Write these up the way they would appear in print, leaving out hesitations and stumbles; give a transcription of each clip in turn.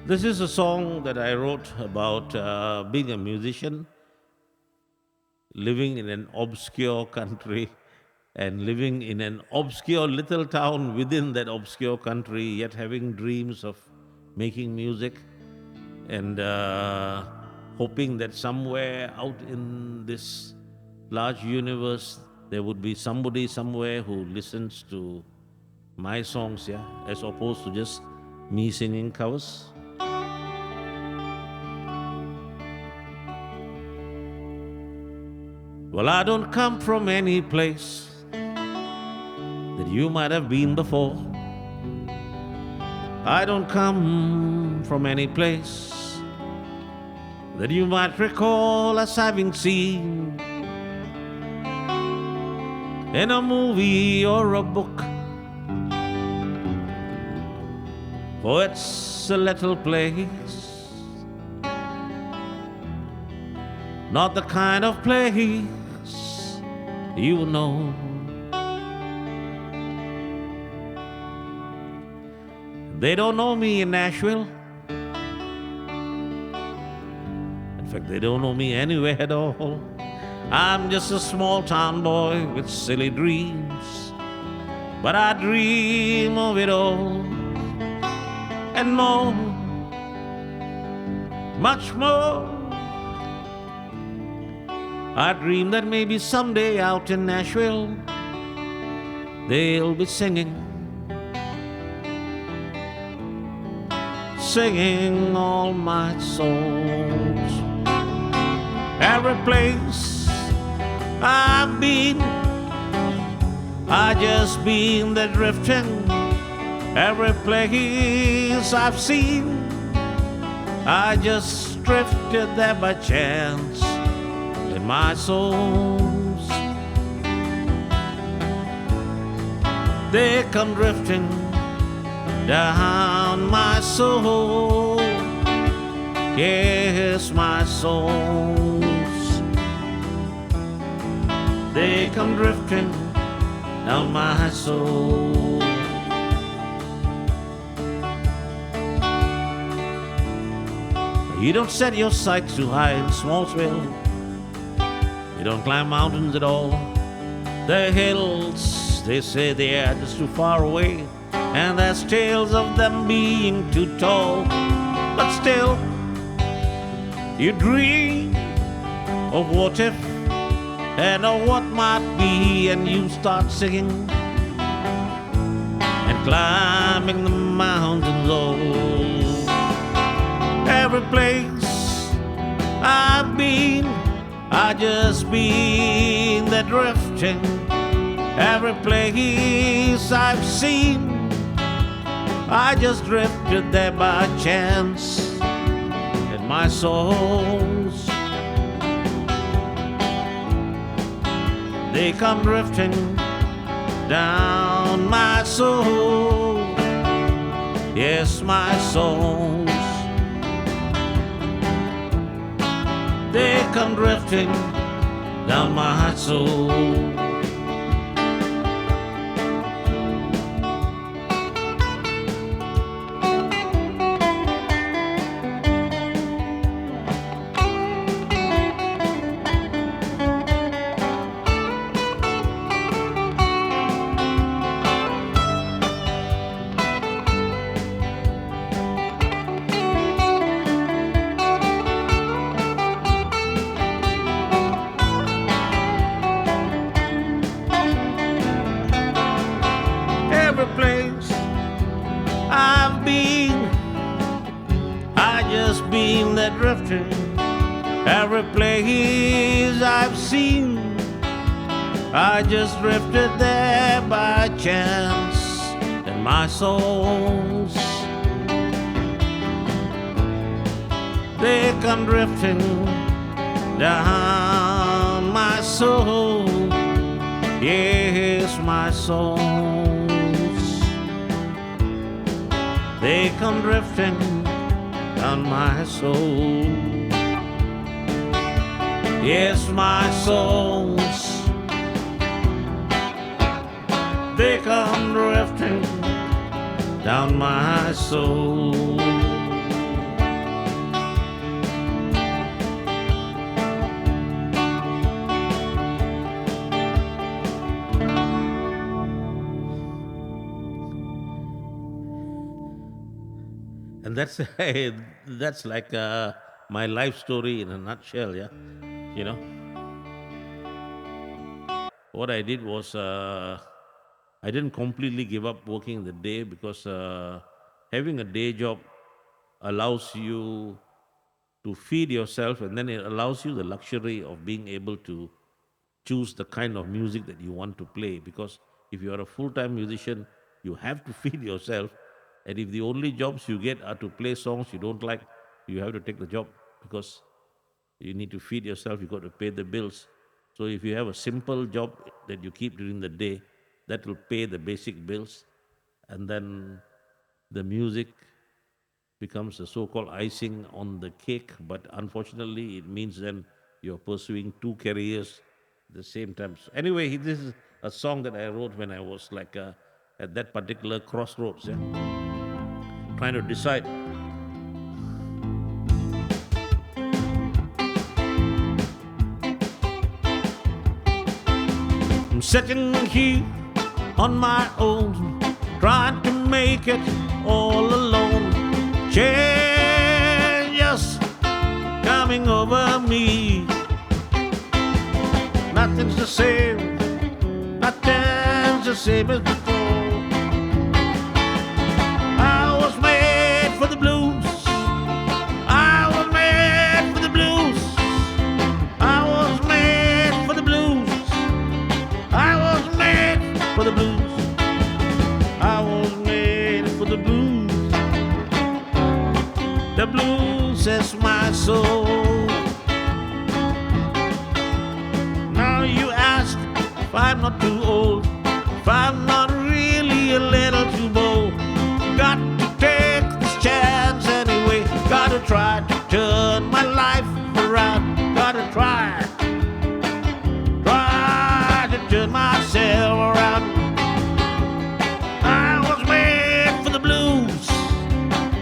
This is a song that I wrote about being a musician, living in an obscure country, and living in an obscure little town within that obscure country, yet having dreams of making music and hoping that somewhere out in this large universe there would be somebody somewhere who listens to my songs, yeah, as opposed to just me singing covers. Well, I don't come from any place that you might have been before. I don't come from any place that you might recall as having seen in a movie or a book. For it's a little place, not the kind of place you know. They don't know me in Nashville. In fact, they don't know me anywhere at all. I'm just a small town boy with silly dreams, but I dream of it all and more, much more. I dream that maybe someday out in Nashville they'll be singing all my songs. Every place I've been, I just been there drifting. Every place I've seen, I just drifted there by chance. In my songs, they come drifting down my soul. Yes, my songs, they come drifting down my soul. You don't set your sights too high in Smallsville. You don't climb mountains at all. The hills, they say they are just too far away, and there's tales of them being too tall. But still, you dream of what if and of what might be, and you start singing and climbing the mountains all. Every place I've been, I just been there drifting. Every place I've seen, I just drifted there by chance. And my songs, they come drifting down my soul. Yes, my songs, they come drifting down my soul. Every place I've been, I just been there drifting. Every place I've seen, I just drifted there by chance. And my songs, they come drifting down my soul. Yes, my songs, they come drifting down my soul. Yes, my songs, they come drifting down my soul. And that's that's like my life story in a nutshell. Yeah, you know what I did was I didn't completely give up working in the day because having a day job allows you to feed yourself, and then it allows you the luxury of being able to choose the kind of music that you want to play. Because if you are a full time musician, you have to feed yourself. And if the only jobs you get are to play songs you don't like, you have to take the job because you need to feed yourself, you got to pay the bills. So if you have a simple job that you keep during the day, that will pay the basic bills. And then the music becomes the so-called icing on the cake. But unfortunately, it means then you're pursuing two careers at the same time. So anyway, this is a song that I wrote when I was like at that particular crossroads, yeah, trying to decide. I'm sitting here on my own, trying to make it all alone. Changes coming over me. Nothing's the same, nothing's the same as before. I was made for the blues. I was made for the blues. I was made for the blues. I was made for the blues. I was made for the blues. The blues is my soul. Now you ask if I'm not too old, if I'm not really a little too bold. Got to take this chance anyway. Gotta try to turn my life around. Gotta try to turn myself around. I was made for the blues.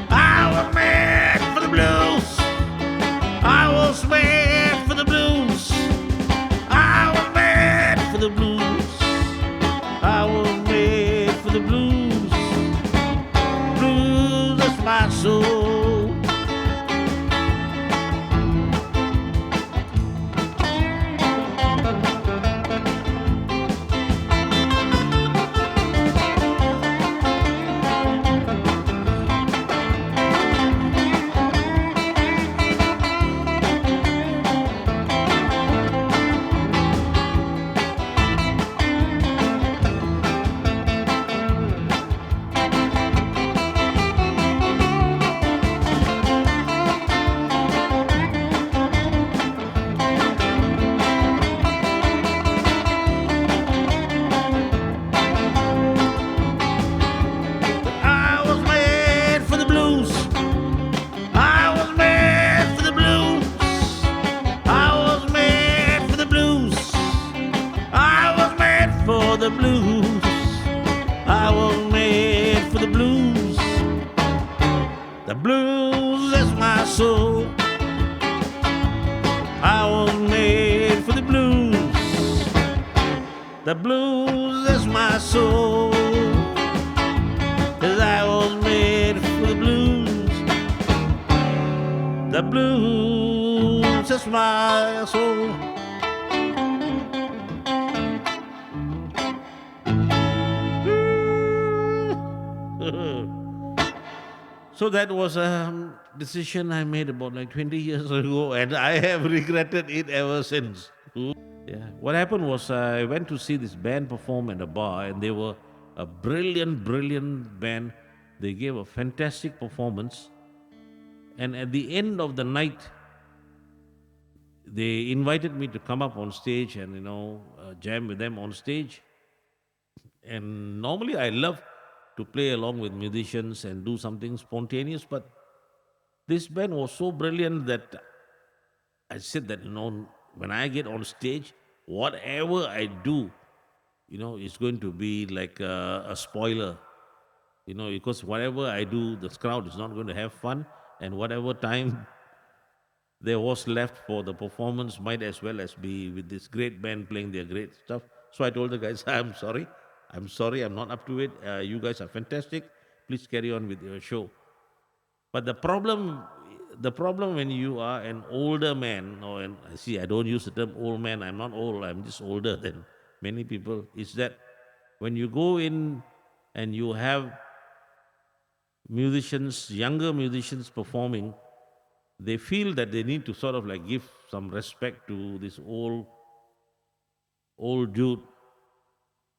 I was made for the blues. I was made for the blues. I was made for the blues. I was made for the blues. Blues is my soul. I was made for the blues. I was made for the blues. I was made for the blues. I was made for the blues. I was made for the blues. The blues is my soul. I was made for the blues. The blues is my soul. 'Cause I was made for the blues. The blues is my soul. So that was a decision I made about like 20 years ago, and I have regretted it ever since. Yeah. What happened was I went to see this band perform at a bar, and they were a brilliant, brilliant band. They gave a fantastic performance. And at the end of the night, they invited me to come up on stage and, jam with them on stage. And normally I love to play along with musicians and do something spontaneous, but this band was so brilliant that I said that, when I get on stage, whatever I do, it's going to be like a spoiler, because whatever I do, the crowd is not going to have fun, and whatever time there was left for the performance might as well as be with this great band playing their great stuff. So I told the guys, I'm sorry. I'm sorry, I'm not up to it. You guys are fantastic. Please carry on with your show. But the problem when you are an older man, or an, see, I don't use the term old man. I'm not old. I'm just older than many people. Is that when you go in and you have musicians, younger musicians performing, they feel that they need to sort of like give some respect to this old dude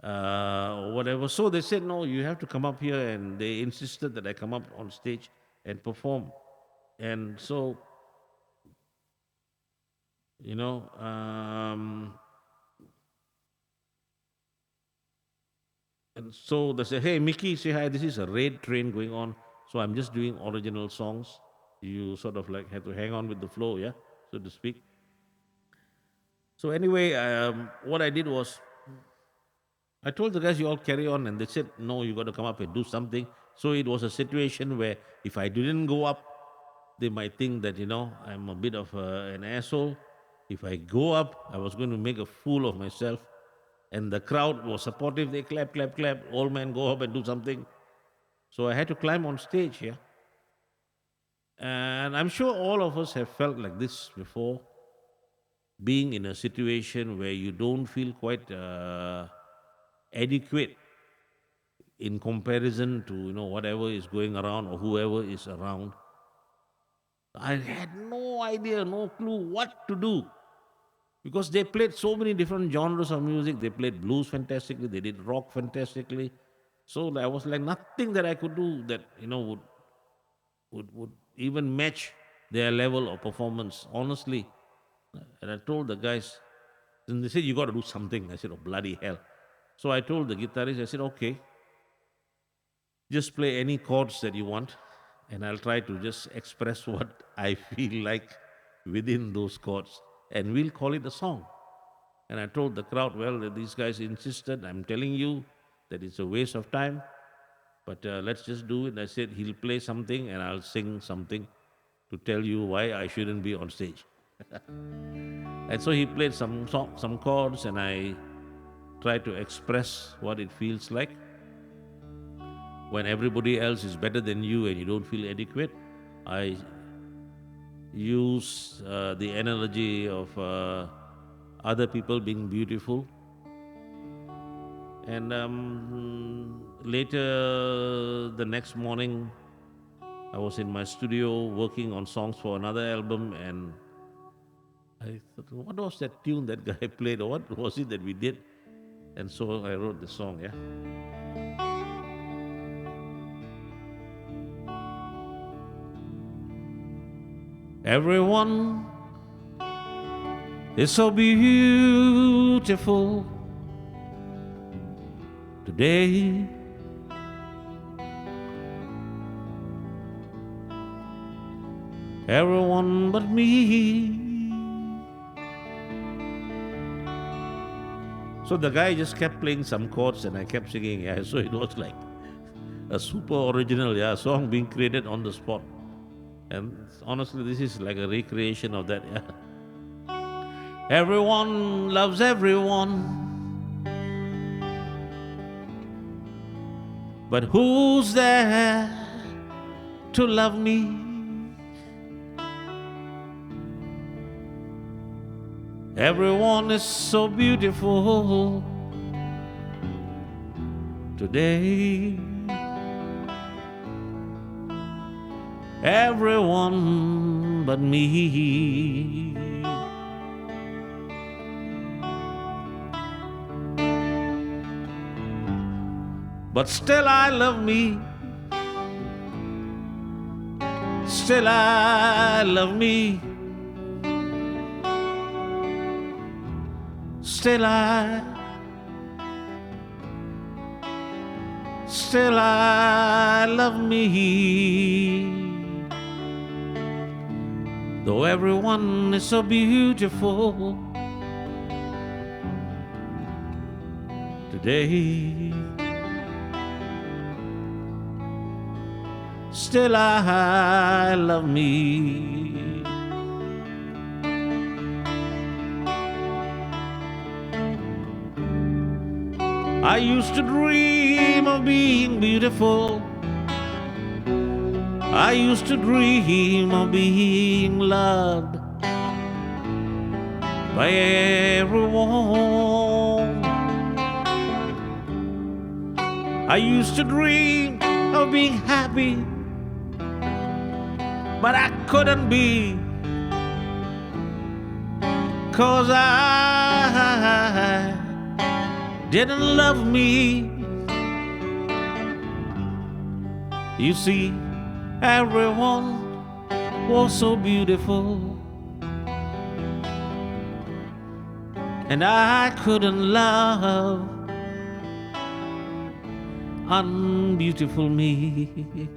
or whatever. So they said, no, you have to come up here, and they insisted that I come up on stage and perform. And so, you know, and so they say, hey, Mickey, say hi. This is a raid train going on. So I'm just doing original songs. You sort of like have to hang on with the flow, yeah, so to speak. So anyway, what I did was I told the guys, you all carry on, and they said, no, you got to come up and do something. So it was a situation where if I didn't go up, they might think that, I'm a bit of an asshole. If I go up, I was going to make a fool of myself. And the crowd was supportive. They clap, clap, clap. Old man, go up and do something. So I had to climb on stage here. And I'm sure all of us have felt like this before, being in a situation where you don't feel quite adequate in comparison to whatever is going around or whoever is around. I had no idea, no clue what to do because they played so many different genres of music. They played blues fantastically, they did rock fantastically. So I was like nothing that I could do that would even match their level of performance. Honestly, and I told the guys, and they said you got to do something. I said, oh bloody hell! So I told the guitarist, I said, okay, just play any chords that you want, and I'll try to just express what I feel like within those chords, and we'll call it a song. And I told the crowd, well, these guys insisted. I'm telling you that it's a waste of time, but let's just do it. I said, he'll play something, and I'll sing something to tell you why I shouldn't be on stage. And so he played some chords, and I tried to express what it feels like when everybody else is better than you and you don't feel adequate. I use the analogy of other people being beautiful. And later the next morning, I was in my studio working on songs for another album, and I thought, what was that tune that guy played, or what was it that we did? And so I wrote the song, yeah. Everyone is so beautiful today. Everyone but me. So the guy just kept playing some chords and I kept singing, yeah. So it was like a super original, yeah, song being created on the spot. And honestly, this is like a recreation of that, yeah. Everyone loves everyone, but who's there to love me? Everyone is so beautiful today. Everyone but me. But still I love me. Still I love me. Still I love me. Though everyone is so beautiful today, still I love me. I used to dream of being beautiful, I used to dream of being loved by everyone. I used to dream of being happy, but I couldn't be, 'cause I didn't love me. You see, everyone was so beautiful, and I couldn't love unbeautiful me.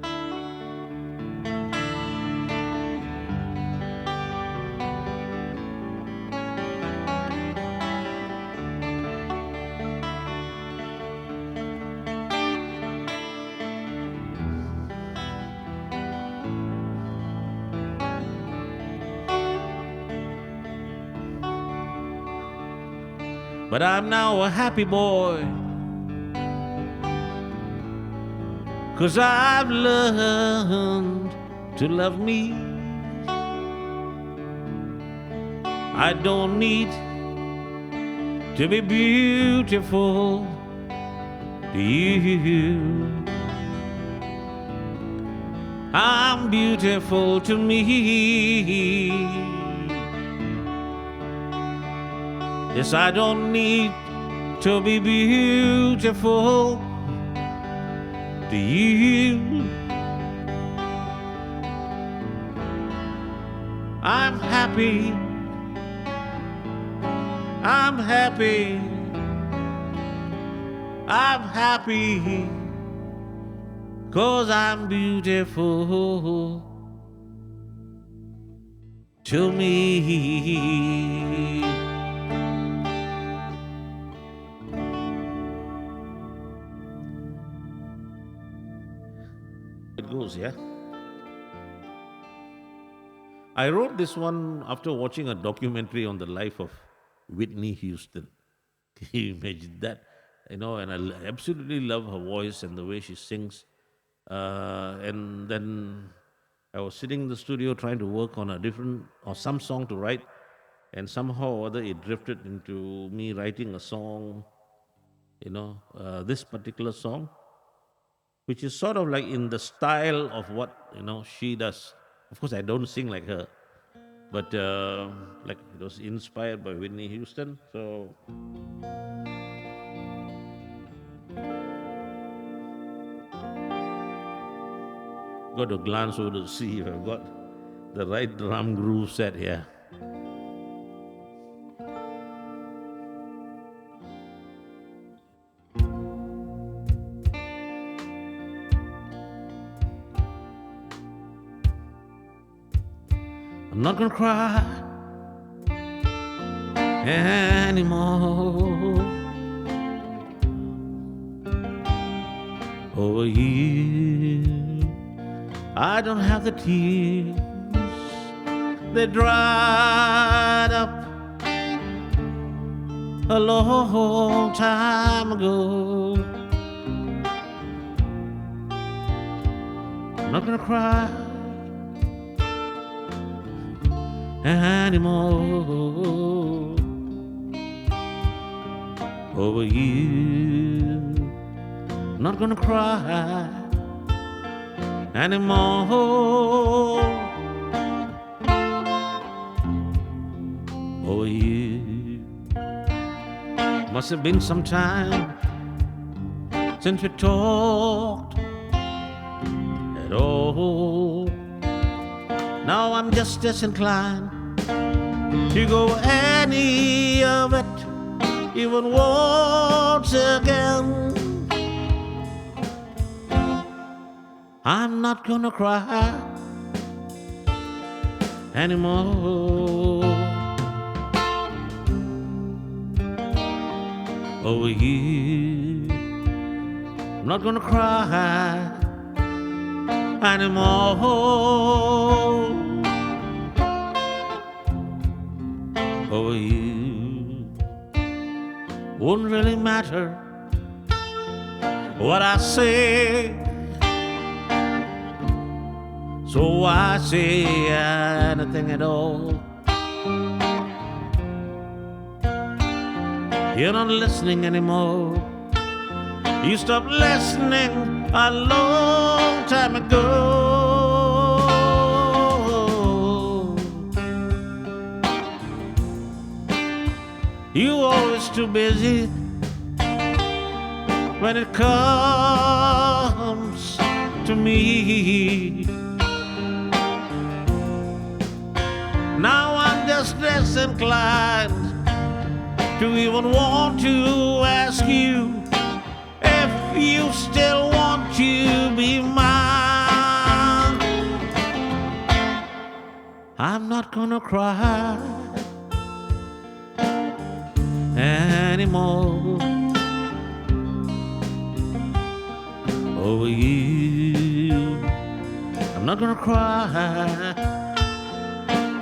But I'm now a happy boy, 'cause I've learned to love me. I don't need to be beautiful to you. I'm beautiful to me. Yes, I don't need to be beautiful to you. I'm happy. I'm happy. I'm happy, 'cause I'm beautiful to me. It goes, yeah. I wrote this one after watching a documentary on the life of Whitney Houston. Can you imagine that? You know, and I absolutely love her voice and the way she sings. And then I was sitting in the studio trying to work on a different or some song to write, and somehow or other it drifted into me writing a song, this particular song, which is sort of like in the style of what she does. Of course, I don't sing like her, but like it was inspired by Whitney Houston. So got to glance over to see if I've got the right drum groove set here. I'm not gonna cry anymore over you. I don't have the tears, they dried up a long time ago. I'm not gonna cry anymore over you. I'm not gonna cry anymore over you. Must have been some time since we talked at all. Now I'm just disinclined to go any of it, even once again. I'm not gonna cry anymore over you. I'm not gonna cry anymore over you. Wouldn't really matter what I say So I say anything at all. You're not listening anymore. You stopped listening a long time ago. You always too busy when it comes to me. Now I'm just disinclined to even want to ask you if you still want to be mine. I'm not gonna cry anymore over you. I'm not gonna cry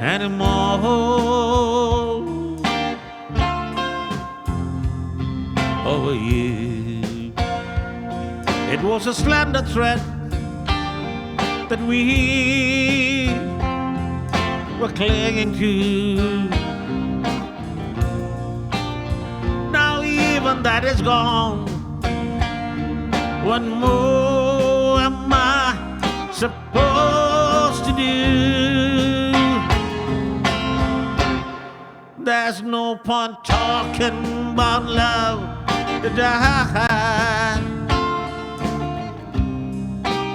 anymore over you. It was a slender thread that we were clinging to. Now even that is gone. What more am I supposed to do? There's no point talking about love that died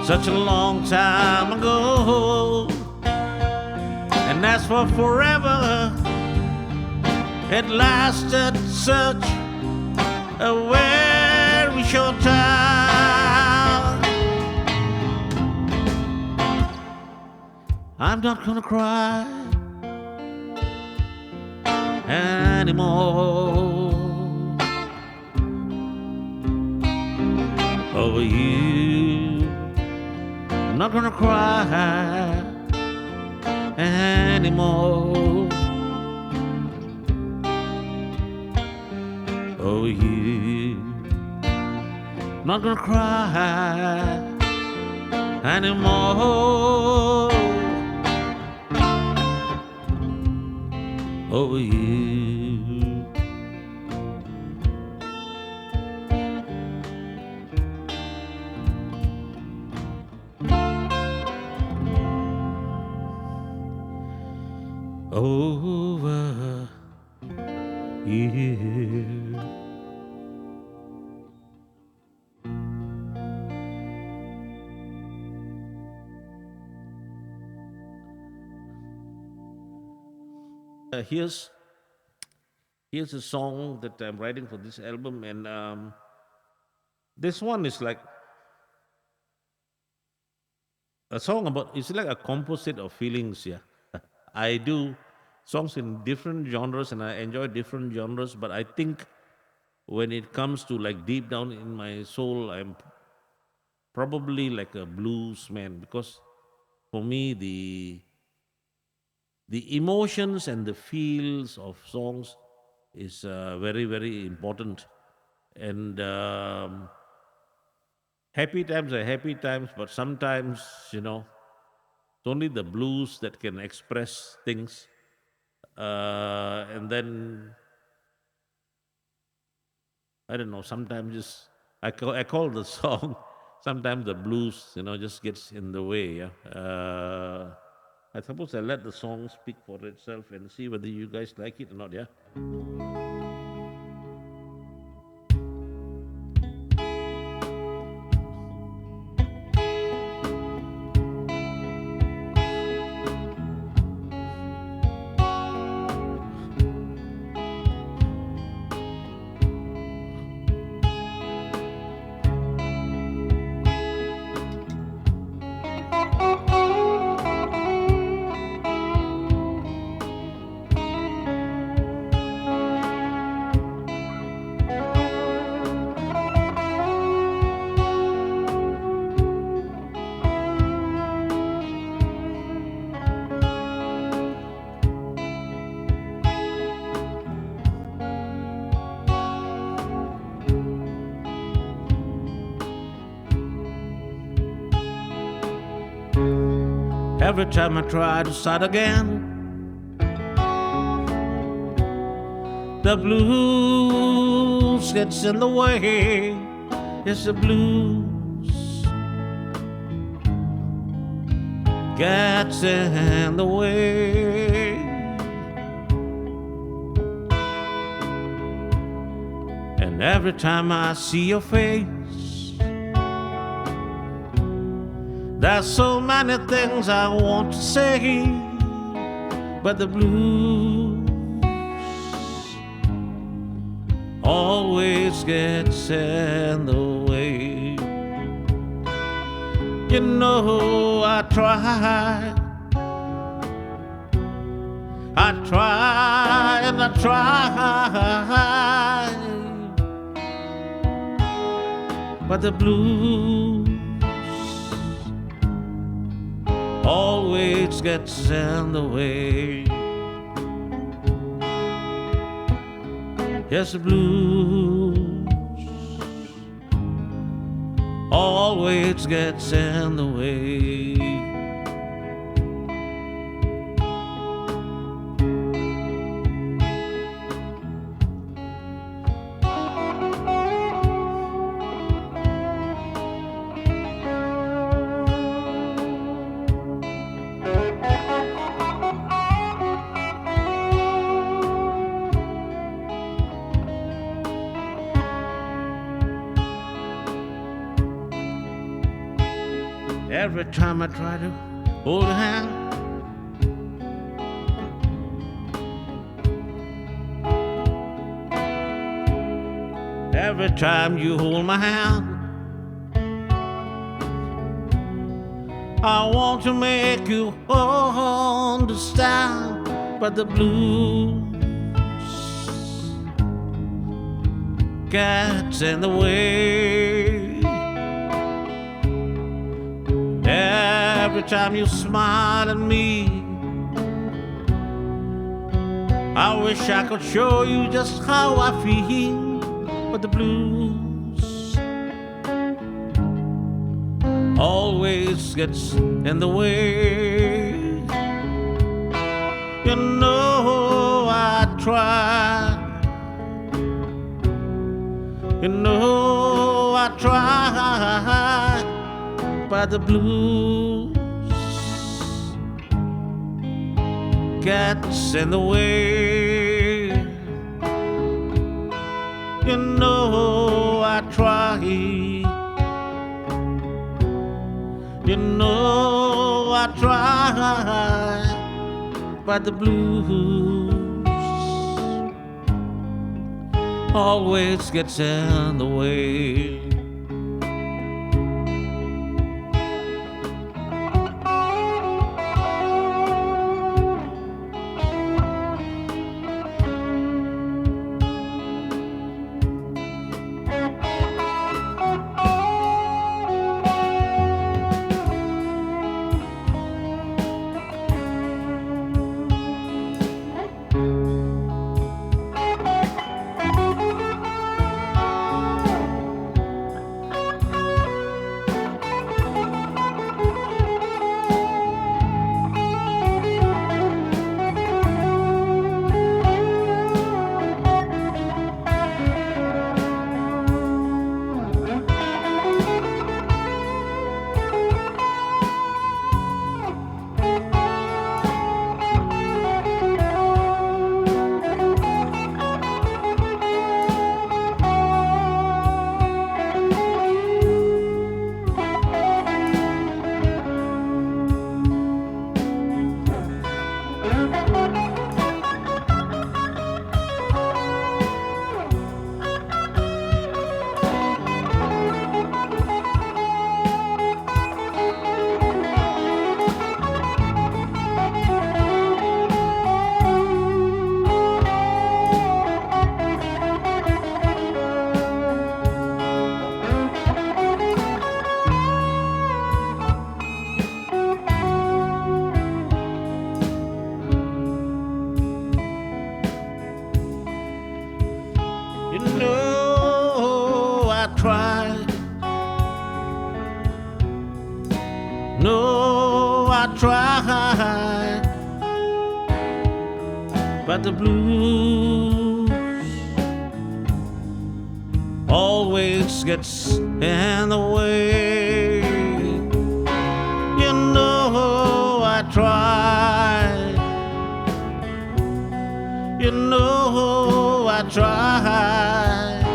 such a long time ago. And as for forever, it lasted such a very short time. I'm not gonna cry anymore over you. I'm not gonna cry anymore over you. I'm not gonna cry anymore over you. Over you. Here's a song that I'm writing for this album, and this one is like a song about. It's like a composite of feelings. Yeah, I do songs in different genres, and I enjoy different genres. But I think when it comes to like deep down in my soul, I'm probably like a blues man, because for me the emotions and the feels of songs is very very important. And happy times are happy times, but sometimes, it's only the blues that can express things. And then I don't know, sometimes just I call the song sometimes the blues, just gets in the way. Yeah. I suppose I let the song speak for itself and see whether you guys like it or not. Yeah. Every time I try to start again, the blues gets in the way. Yes, the blues gets in the way. And every time I see your face, there's so many things I want to say, but the blues always gets in the way. You know I try and I try, but the blues always gets in the way. Yes, the blues always gets in the way. Every time I try to hold a hand, every time you hold my hand, I want to make you understand, but the blues gets in the way. Every time you smile at me, I wish I could show you just how I feel, but the blues always gets in the way. You know I try, you know I try, but the blues gets in the way. You know I try, you know I try, but the blues always gets in the way. I tried, but the blues always gets in the way. You know I tried, you know I tried,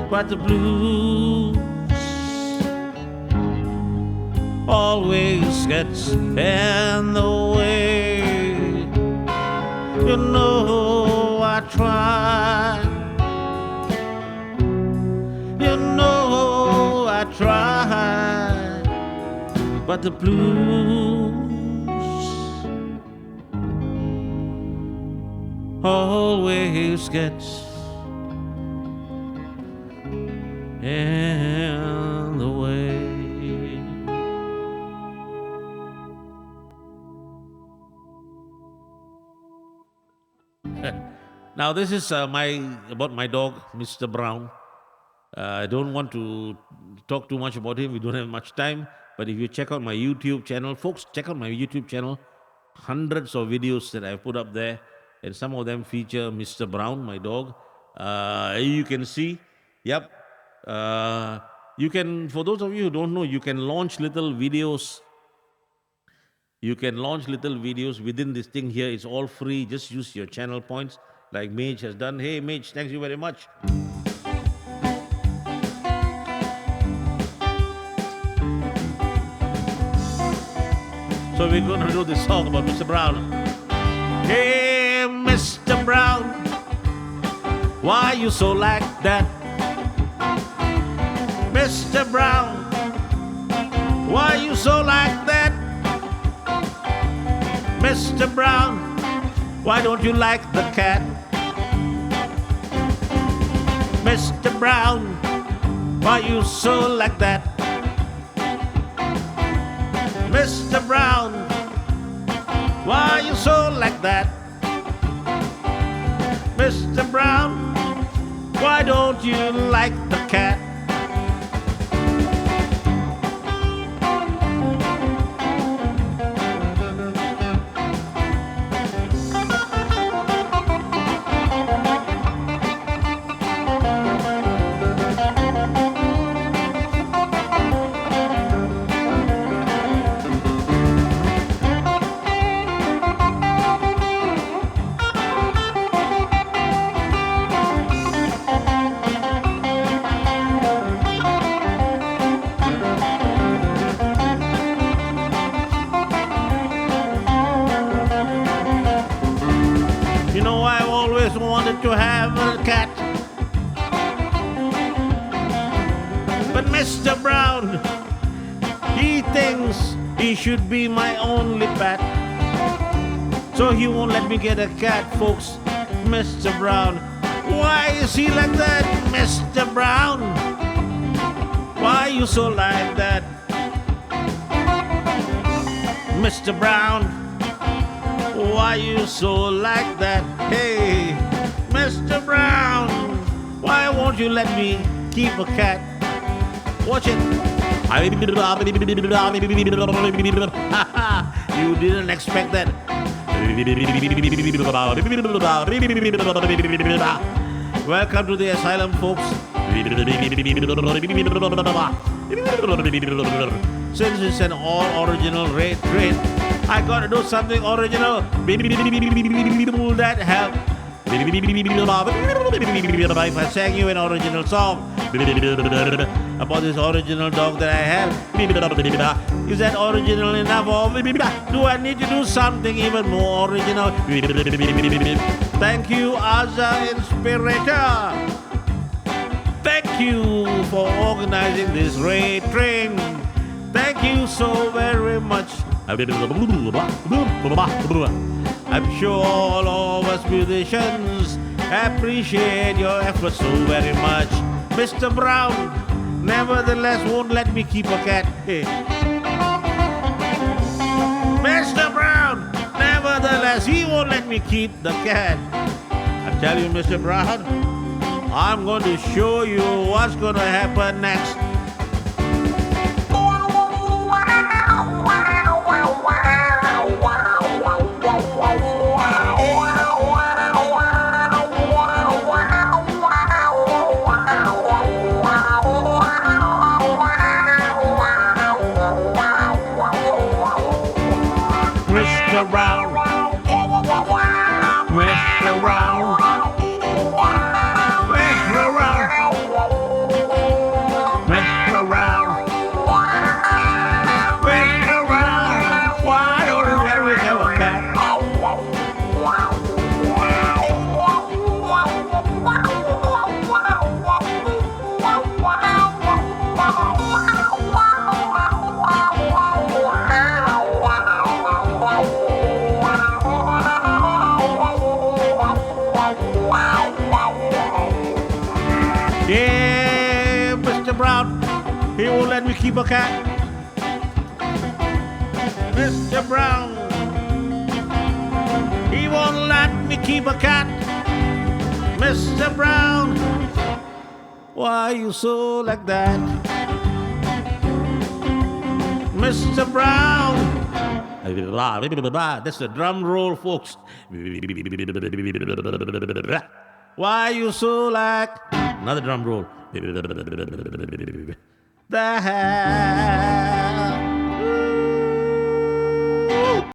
but the blues always gets in the way. You know I tried, you know I tried, but the blues always gets in the way. Now this is about my dog, Mr. Brown. I don't want to talk too much about him. We don't have much time. But if you check out my YouTube channel, folks, check out my YouTube channel. Hundreds of videos that I've put up there, and some of them feature Mr. Brown, my dog. You can see, yep. You can, for those of you who don't know, you can launch little videos. You can launch little videos within this thing here. It's all free. Just use your channel points like Mage has done. Hey, Mage, thank you very much. So we're going to do this song about Mr. Brown. Hey, Mr. Brown, why you so like that? Mr. Brown, why you so like that? Mr. Brown, why don't you like the cat? Mr. Brown, why you so like that? Mr. Brown, why you so like that? Mr. Brown, why don't you like the cat? To have a cat, but Mr. Brown, he thinks he should be my only pet, so he won't let me get a cat, folks. Mr. Brown, why is he like that? Mr. Brown, why you so like that? Mr. Brown, why you so like that? Hey, Mr. Brown, why won't you let me keep a cat? Watch it. You didn't expect that. Welcome to the asylum, folks. Since it's an all original rate, I gotta do something original. Will that help? If I sang you an original song about this original dog that I have, is that original enough, or do I need to do something even more original? Thank you, Aza Inspirator. Thank you for organizing this raid train. Thank you so very much. I'm sure all of us musicians appreciate your efforts so very much. Mr. Brown, nevertheless, won't let me keep a cat. Mr. Brown, nevertheless, he won't let me keep the cat. I tell you, Mr. Brown, I'm going to show you what's going to happen next. Mr. Brown. Mr. Brown. Mr. Brown. Mr. Brown. Mr. Brown. Why don't you ever have a cat? Yeah, Mr. Brown, he won't let me keep a cat. Mr. Brown, he won't let me keep a cat. Mr. Brown, why you so like that? Mr. Brown. That's the drum roll, folks. Why you so like? Another drum roll. That.